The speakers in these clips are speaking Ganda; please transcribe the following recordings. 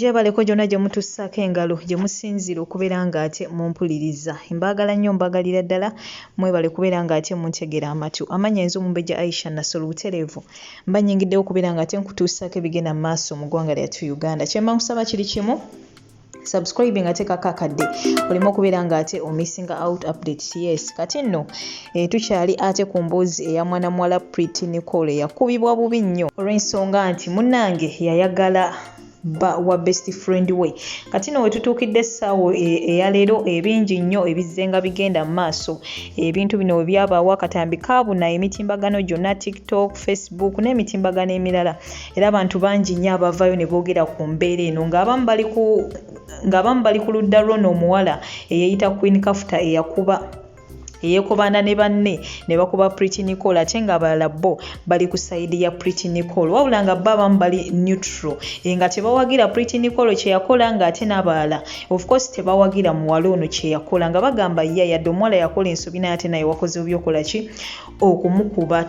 Gyebaleko gyonna gye mutussaako engalo gye musinzira okubeera nga ate mumpuliriza. Mbaagala nnyo mbaagalira ddala mwebale kubeera nga ate muntegera amatu. Amannya enzo Mumbejja Aisha Nasolo butereevu. Mba nnyingiddewo okubeera nga ate nkutuusaako ebigenda mu maaso mu ggwanga lyattu Uganda. Kye mba nkusaba kiri kimu, subscribing ate kakakadde oleme okubeera nga ate omissinga out updates. Yes, kati nno tukyali ate ku mboozi eya mwana muwala Pretty Nicole yakubibwa bubi nnyo olw'ensonga nti munnange yayagala wa best friend we. Kati no wetutuukidde essaawa eyaleero ebingi nnyo ebizzenga bigenda mu maaso. Ebintu bino we byabaawo akatambi kaabuna emitimbagano gyonna TikTok, Facebook n'emitimbagano emirala. Era abantu bangi nnyo abavaayo ne boogera ku mbeera eno ng'abamu bali ku ludda lw'ono omuwala eyeyita Queen Kafuta eyeekobana ne banne ne bakuba Pretty Nicole ate ng'abalala bo bali ku sayidi ya Pretty Nicole. Wabula nga bo abamu bali neutral nga tebawagira Pretty Nicole kye yakola ng'ate n'abalala of course tebawagira muwala ono kye yakola nga bagamba yadde omuwala yakola ensobi naye ate naye wakoze byokola ki okumukuba.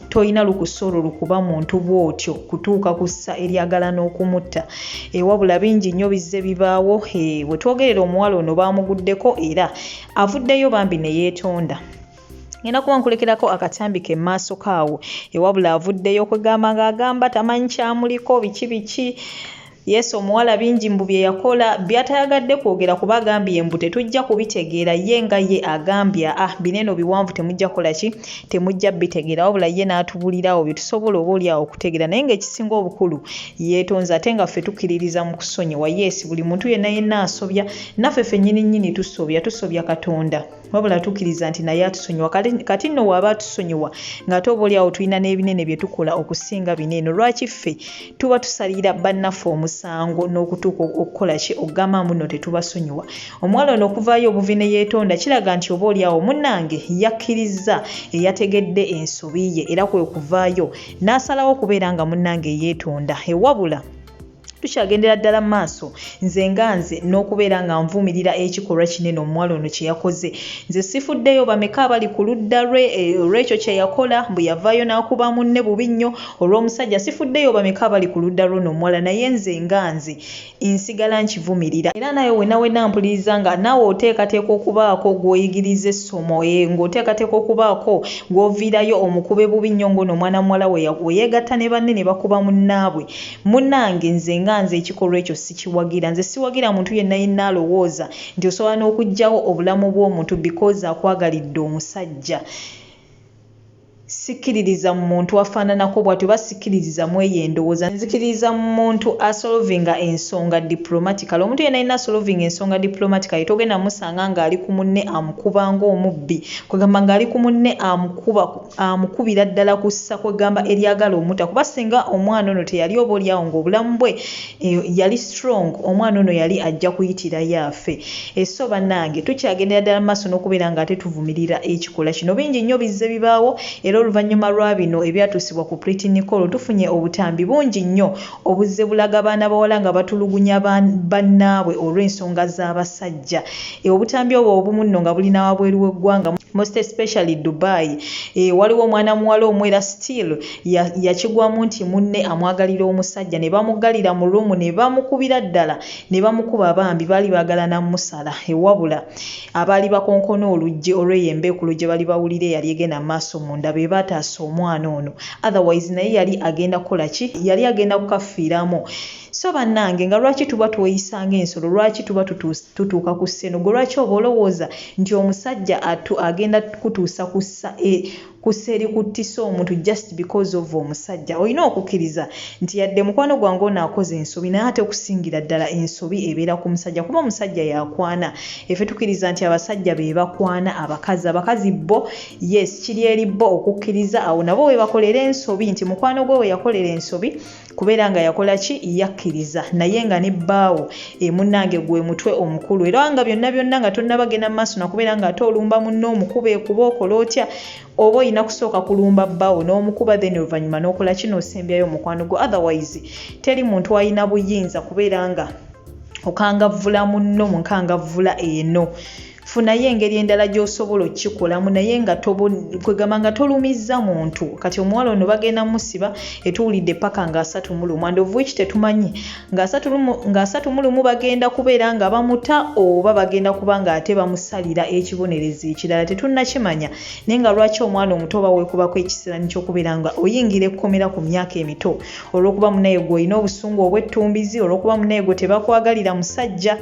Toyina lukusolo lukuba muntu bw'otyo kutuuka kussa eryagala n'okumutta. Wabula bingi nnyo bizze bibaawo. We twogerera omuwala ono baamuguddeko era avuddeyo bambi ne yeetonda. Ngenda kuba nkulekerako akatambi ke maaso kaawo. Wabula avuddeyo kwegamba ng'agamba tamanyi kyamuliko biki. Yes, omuwala bingi mbu bye yakola byatayagadde kwogera kuba agambye mbu tetujja kubitegeera ye nga ye agambye bineno biwanvu temujja kola ki temujja bitegeera. Wabula ye n'atubulirawo bye tusobola oba oli awo okutegeera naye ng'ekisinga obukulu yeetonze ate nga ffe tukkiririza mu kusonyiwa. Yes, buli muntu yenna asobya naffe ffennyini tusobya Katonda wabula tukkiriza nti naye atusonyiwa. Kati nno waaba atusonyiwa ng'ate oba oli awo tulina n'ebinene bye tukola okusinga bineno. Lwaki ffe tuba tusalira bannaffe omusango n'okutuuka okukola ki okugamba muno tetubasonyiwa. Omuwala ono okuvaayo obuvi ne yeetonda kiraga nti oba oli awo munnange yakkiriza eyategedde ensobi ye era kwe kuvaayo n'asalawo okubeera nga munnange yeetonda. Wabula tukyagendera ddala mu maaso nze n'okubeera nga nvumirira ekikolwa kinene omuwala ono kye yakoze. Nze sifuddeyo bameka abali ku ludda olw'ekyo kye yakola bwe yavaayo n'akuba munne bubi nnyo olw'omusajja. Sifuddeyo bameka abali ku ludda lw'ono omuwala naye nze nsigala nkivumirira. Era naye wenna mpuliriza nga naawe oteekateeka okubaako gw'oyigiriza essomo ng'oteekateeka okubaako gw'oviirayo omukube bubi nnyo ng'ono omwana muwala we yeegatta ne banne ne bakuba munnaabwe. Munnange nze ekikolwa ekyo sikiwagira. Nze siwagira muntu yenna alowooza nti osobola n'okugyawo obulamu bw'omuntu because akwagalidde omusajja. Sikkiririza mu muntu afaananako bw'atyo oba sikkiririza mu eyo endowooza. Nzikiririza mu muntu asolovinga ensonga diplomatically. Omuntu yenna asolovinga ensonga diplomatically togenda musanga ng'ali ku munne amukuba ng'omubbi kwegamba ng'ali ku munne amukubira ddala kussa kwegamba eryagala omutta. Kuba singa omwana ono teyali oba oli awo ng'obulamu bwe yali strong omwana ono yali ajja kuyitira yaffe. So bannange tukyagendera ddala mu maaso n'okubeera nga ate tuvumirira ekikola kino. Bingi nnyo bizze bibaawo era oluvannyuma lwa bino ebyatuusibwa ku Pretty Nicole tufunye obutambi bungi nnyo obuzze bulaga baana bawala nga batulugunya bannaabwe olw'ensonga z'abasajja. Obutambi obwo obumu nno nga bulina wabweru w'eggwanga most especially Dubai. Waliwo omwana muwala omwera still yakigwamu nti munne amwagalira omusajja ne bamugalira mu lumu ne bamukubira ddala ne bamukuba bambi baali baagala namusala. Wabula abaali bakonkona oluggi olw'eyembeekulo gye bali bawulira eyali egenda mu maaso munda be bataasa omwana ono. Otherwise naye yali agenda kukola ki? Yali agenda kukafiiramu. So bannange nga lwaki tuba tweyisa ng'ensolo, lwaki tuba tutuuka ku sseno? Gwe lwaki oba olowooza nti omusajja agenda kutuusa kussa eri kuttisa omuntu just because of omusajja? Olina okukkiriza nti yadde mukwano gwange ono akoze ensobi naye ate okusingira ddala ensobi ebeera ku musajja kuba omusajja yakwana. Effe tukkiriza nti abasajja be bakwana abakazi bo yes kiri eri bo okukkiriza awo nabo we bakolera ensobi nti mukwano gwe we yakolera ensobi kubeera nga yakola ki yakkiriza naye nga ne bbaawo munnange gwe mutwe omukulu. Era nga byonna nga tonna bagenda mu maaso nakubeera nga ate olumba munno omukuba ekuba okola otya oba olina kusooka kulumba bbaawo n'omukuba then oluvannyuma n'okola kino osembyayo omukwano gwo. Otherwise teri muntu alina buyinza kubeera nga okangavvula munno mu nkangavvula eno. funayo engeri endala gy'osobola okikolamu naye nga kwegamba nga tolumiza muntu. Kati omuwala ono bagenda musiba etuwulidde paka nga 31 and of which tetumanyi nga 31 bagenda kubeera nga bamuta oba bagenda kuba nga ate bamusalira ekibonerezo ekirala tetunnakimanya. Naye nga lwaki omwana omuto baweekubako ekiseera n'ekyokubeera nga oyingira ekkomera ku myaka emito olw'okuba munaye gw'olina obusungu obw'ettumbizi, olw'okuba munaye gwe tebakwagalira musajja,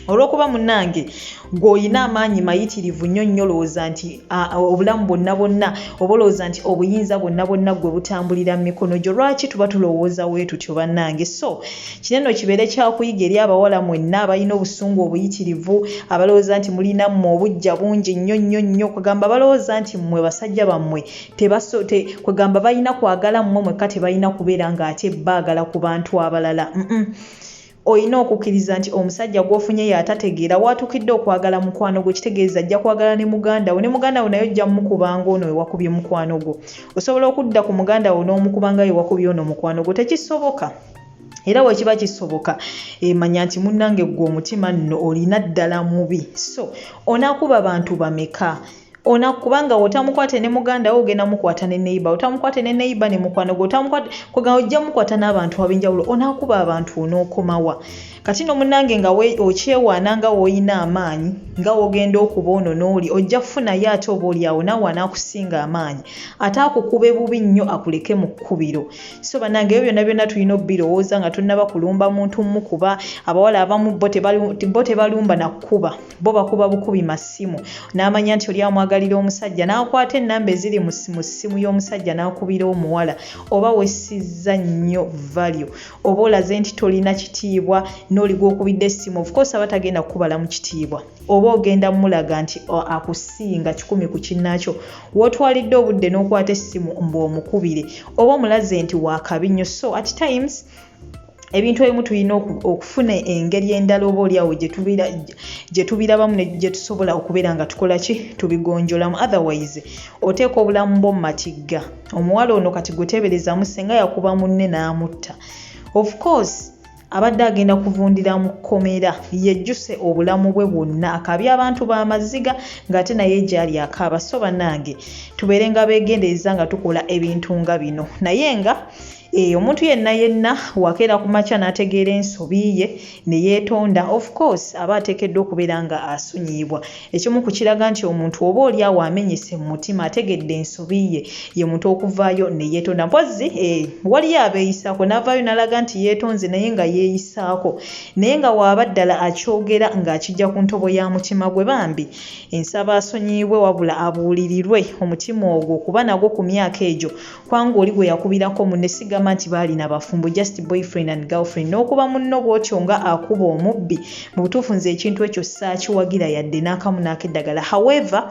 olw'okuba munnange gw'olina amaanyi mayitirivu nnyo lowooza nti obulamu bwonna oba olowooza nti obuyinza bwonna gwe butambulira mu mikono gyo. Lwaki tuba tulowooza bwe tutyo bannange? So kineno kibeere kyakuyiga eri abawala mwenna abalina obusungu obuyitirivu, abalowooza nti mulina mmwe obujja bungi nnyo kwegamba balowooza nti mmwe basajja bammwe kwegamba balina kwagala mmwe mwekka tebalina kubeera nga ate baagala ku bantu abalala. Oyina okukkiriza nti omusajja gw'ofunye y'atategeera waatukidde okwagala mukwano gwe, kitegeeza ajja kwagala ne muganda wo, ne muganda wo naye ojja mukubanga ono ewakubye mukwano gwo. Osobola okudda ku muganda wo n'omukubanga ewakubye ono mukwano gwo, tekisoboka. Era bwe kiba kisoboka manya nti munnange gwe omutima nno olina ddala mubi. So onaakuba bantu bameka? Kubanga otamukwate ne muganda wo ogenda mukwata ne neighbor, otamukwate ne neighbor ne mukwano gwo, kwegamba ojja mukwata n'abantu ab'enjawulo, onaakuba abantu onookomawa. Kati no munnange nga okyewaana nga woolina amaanyi nga wogenda okuba ono n'oli, ojja kufunayo ate oba oliawo naawe anaakusinga amaanyi ate akukube bubi nnyo akuleke mu kkubiro. So bannange ebyo byonna tulina obbirowooza nga tonnaba kulumba muntu mukuba. Abawala abamu bo tebalumba na kkuba, bo bakuba bukubi masimu, n'amanya nti oli amwagalira omusajja n'akwata ennamba eziri mu ssimu y'omusajja n'akubira omuwala. Oba wessizza nnyo value, oba olaze nti tolina kitiibwa n'oli gw'okubidde essimu, of course aba tagenda kukubala mu kitiibwa. Oba ogenda mulaga nti akusinga 10 ku kinnaakyo, w'otwalidde obudde n'okwata essimu mbu omukubire, oba omulaze nti waakabi nnyo. So at times ebintu ebimu tulina okufuna engeri endala oba oliawo gye tubirabamu ne gye tusobola okubeera nga tukola ki, tubigonjolamu. Otherwise oteeka obulamu bwo mu matigga. Omuwala ono kati guteeberezaamu senga yakuba munne n'amutta, of course abadde agenda kuvundira mu kkomera, yejjuse obulamu bwe bwonna, akabya abantu b'amaziga ng'ate naye gyali akaaba. So bannange tubeere nga beegendereza nga tukola ebintu nga bino, naye nga omuntu yenna wakeera ku makya n'ategeera ensobi ye ne yeetonda, of course aba ateekeddwa okubeera nga asonyiyibwa. Ekimu ku kiraga nti omuntu oba oli awo amenyese mu mutima ategedde ensobi ye muntu okuvaayo ne yeetonda. Mpozzi waliyo abeeyisaako n'avaayo n'alaga nti yeetonze naye nga yeeyisaako, naye nga waaba ddala akyogera ng'akijja ku ntobo ya mutima gwe. Bambi ensaba asonyiyibwe wabula abuulirirwe omutima ogwo, kuba nagwo ku myaka egyo kwanga oli gwe yakubirako munne sigamba nti baalina bafumbo, just boyfriend and girlfriend, n'okuba munno bw'otyo nga akuba omubbi. Mu butuufu nze ekintu ekyo saakiwagira yadde n'akamu n'akeddagala. However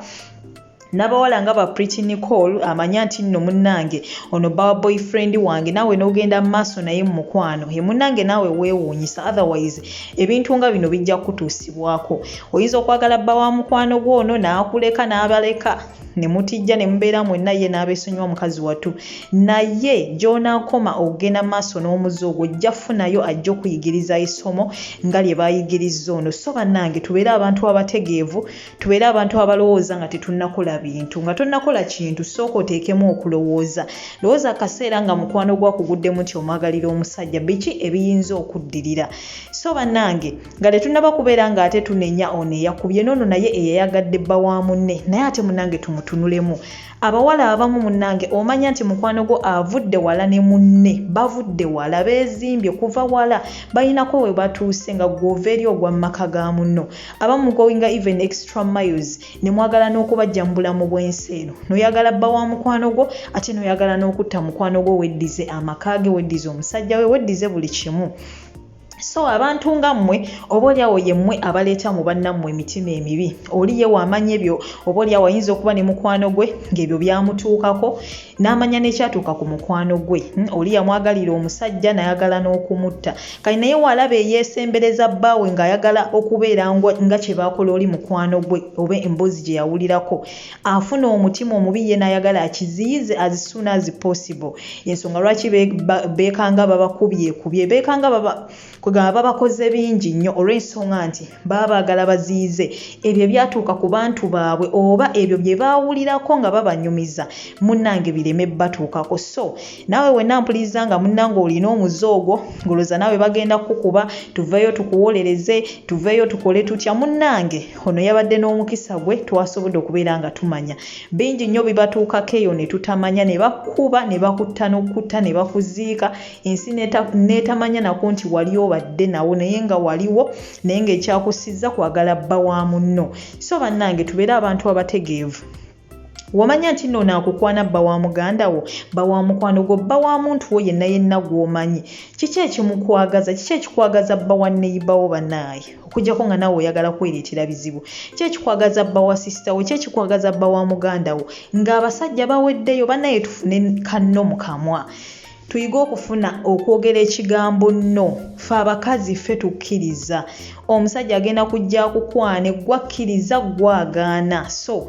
n'abawala nga ba Pretty Nicole amanya nti nno munnange ono ba boyfriend wange, naawe n'ogenda mu maaso naye mu mukwano munnange naawe weewuunyisa. Otherwise ebintu nga bino bijja kutuusibwako. Oyinza okwagala bba wa mukwano gwono n'akuleka n'abaleka ne mutijja ne mubeera mwenna ye n'abeesonyiwa mukazi wattu, naye gy'onaakoma ogenda maaso n'omuze ogwo ojja kufunayo ajja okuyigiriza essomo nga lye baayigiriza ono. So bannange tubeere abantu abategeevu, tubeere abantu abalowooza nga tetunnakola bintu. Nga tonnakola kintu sooka oteekemu okulowooza. Lowooza akaseera nga mukwano gwakuguddemu nti omwagalira omusajja, biki ebiyinza okuddirira. So bannange nga tetunnaba kubeera nga ate tunenya ono eyakubye n'ono naye eyayagadde bba wa munne, naye ate munnange tumutunulemu. Abawala abamu munnange omanya nti mukwano gwo avudde wala ne munne, bavudde wala beezimbye kuva wala, balinako we batuuse nga gw'ova eri ogwa maka ga munno. Abamu going even extra miles ne mwagala n'okubajja mu bulamu bw'ensi eno, n'oyagala bba wa mukwano gwo ate n'oyagala n'okutta mukwano gwo weddize amaka ge, weddize omusajja we, weddize buli kimu. So abantu nga mmwe oba oliawo ye mmwe abaleeta mu bannammwe emitima emibi. Oli ye wamanya ebyo, oba oliawo ayinza okuba ne mukwano gwe ng'ebyo byamutuukako n'amanya n'ekyatuuka ku mukwano gwe. Oli yamwagalira omusajja n'ayagala n'okumutta, kale naye walaba eyeesembereza bbaawe ng'ayagala okubeera nga kye baakola oli mukwano gwe oba emboozi gye yawulirako, afuna omutima omubi ye n'ayagala akiziyize as soon as possible. Ensonga lwaki beekanga babakubye beekanga baba kwegamba babakoze bingi nnyo olw'ensonga nti baba baagala baziyize ebyo byatuuka ku bantu baabwe oba ebyo bye baawulirako nga babanyumiza munnange bireme batuukako. So naawe wenna mpuliriza nga munnange olina omuzoogo ngoloza naawe bagenda kukuba tuveeyo tukuwolereze tuveeyo tukole tutya munnange ono yabadde n'omukisa gwe twasobodde okubeera nga tumanya bingi nnyo bibatuukako eyo ne tutamanya ne bakuba ne bakutta n'okutta ne bakuziika ensi neetamanya nako nti wali obadde nawo naye nga waliwo naye ng'ekyakusizza kwagala bba wa munno. So bannange tubeere abantu abategeevu. Wamanya nti nno naakukwana bba wa muganda wo bba wa mukwano gwo bba wa muntu wo yenna gw'omanyi kiki ekimukwagaza kiki ekikwagaza bba wa neighbour wo bannaaye okuggyako nga naawe oyagala kwereetera bizibu ki ekikwagaza bba wa sisita wo ki ekikwagaza bba wa muganda wo ng'abasajja baweddeyo bannaaye tufune kanno mu kamwa tuyiga okufuna okwogera ekigambo nno fe abakazi ffe tukkiriza omusajja agenda kujja kukwane gwakkiriza gwagaana so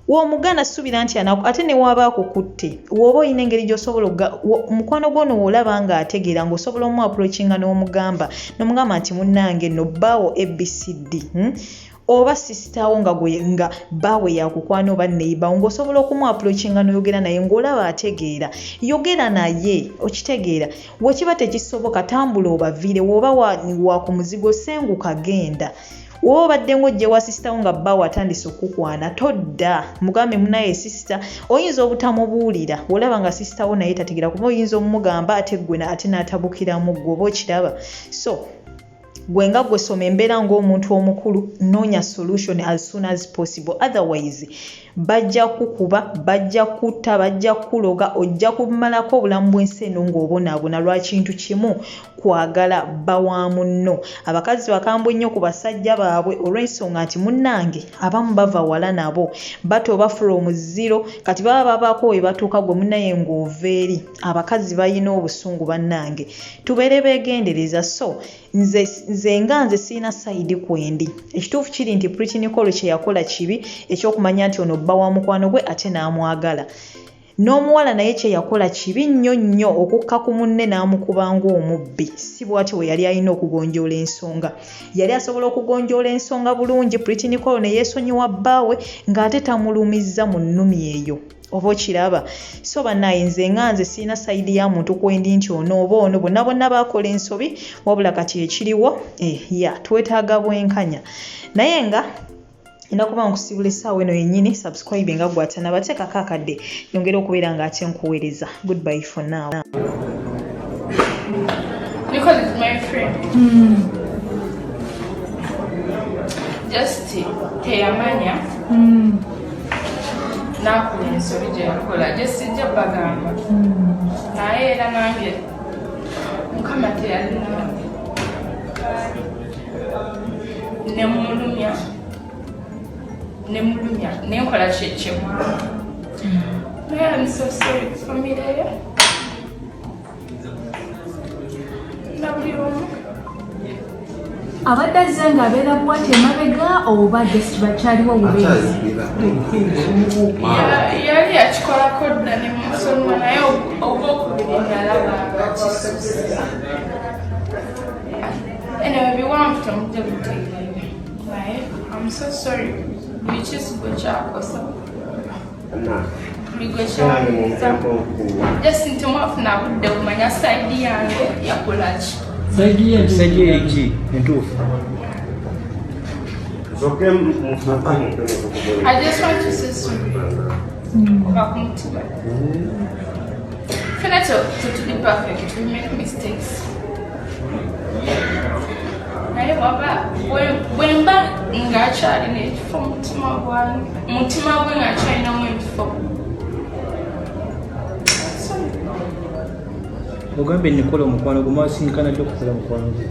w'omuganda suubira nti ate ne waaba akukutte w'oba olina engeri gy'osobola omukwano gwo olaba ng'ategeera ng'osobola omu-approachinga n'omugamba nti munnange nno bbaawo ABCD oba sisitawo nga bbaawe yakukwana oba neighbour ng'osobola okumu-approachinga n'oyogera naye ng'olaba ategeera yogera naye okitegeera wekiba tekisoboka tambula obaviire w'oba wa ku muzigo senguka genda wowe obadde ng'ojje wa sisitawo nga bbaawe atandise okukukwana todda mugambe munaye sisita oyinza obutamubuulira olaba nga sisitawo naye tategeera kuba oyinza omugamba ate gwe ate n'atabukiramu ggwe oba okiraba so gwe nga gwe soma embeera ng'omuntu omukulu noonya solution as soon as possible otherwise bajja kukuba bajja kutta bajja kuloga ojja kumalako obulamu bw'ensi eno ng'obonaabona lwa kintu kimu kwagala bba wa munno. Abakazi bakambwe nnyo ku basajja baabwe olw'ensonga nti munnange abamu bava wala nabo batoba from zero kati baba babaako we batuuka gwe munnaye ng'ova eri abakazi balina obusungu bannange tubeere beegendereza. So nze siina sayidi kwendi ekituufu kiri nti Pretty Nicole kye yakola kibi ekyokumanya nti ono bba wa mukwano gwe ate n'amwagala n'omuwala naye kye yakola kibi nnyo okukka ku munne n'amukuba ng'omubbi si bw'atyo we yali alina okugonjoola ensonga yali asobola okugonjoola ensonga bulungi Pretty Nicole ne yeesonyiwa bbaawe ng'ate tamulumizza mu nnumi eyo oba okiraba. So bannaaye nze siina sayidi ya muntu kwendi nti ono oba ono bonna baakola ensobi wabula kati ekiriwo twetaaga bwenkanya naye nga inakuba nkusibula essaawa eno yennyini subscribe nga gwatanaba teekako akadde yongera okubeera ng'ate nkuweereza. Goodbye for now. Nicole is my friend. Just teyamanya nakula ensobi gye yakola just sijja bagamba naye era nange mukama teyalina nemulumya nenkola kyekimu naye I'm so sorry famire nabuliomu abadde azze ng'abeera bwati emabega oba just bakyaliwo bubeezi yali akikolako dda ne musonyiwa naye oba okubiri nalaba nga kisusa anyway biwanvu temujja butegeere naye I'm so sorry buli kisigo kyakosa buli gwe kyawuliza just nti mwafuna budde bumanya sayidi yange yakolaki Saidi eki entuufu. I just want to say sorry. Bakumutima. Fena to be perfect, we make mistakes. Naye waba bwemba ng'akyalina ekifo mutima gwe ng'akyalinamu ekifo. Ogambe Nicole omukwano gwe mwasinkana ddi okukola mukwano gwe?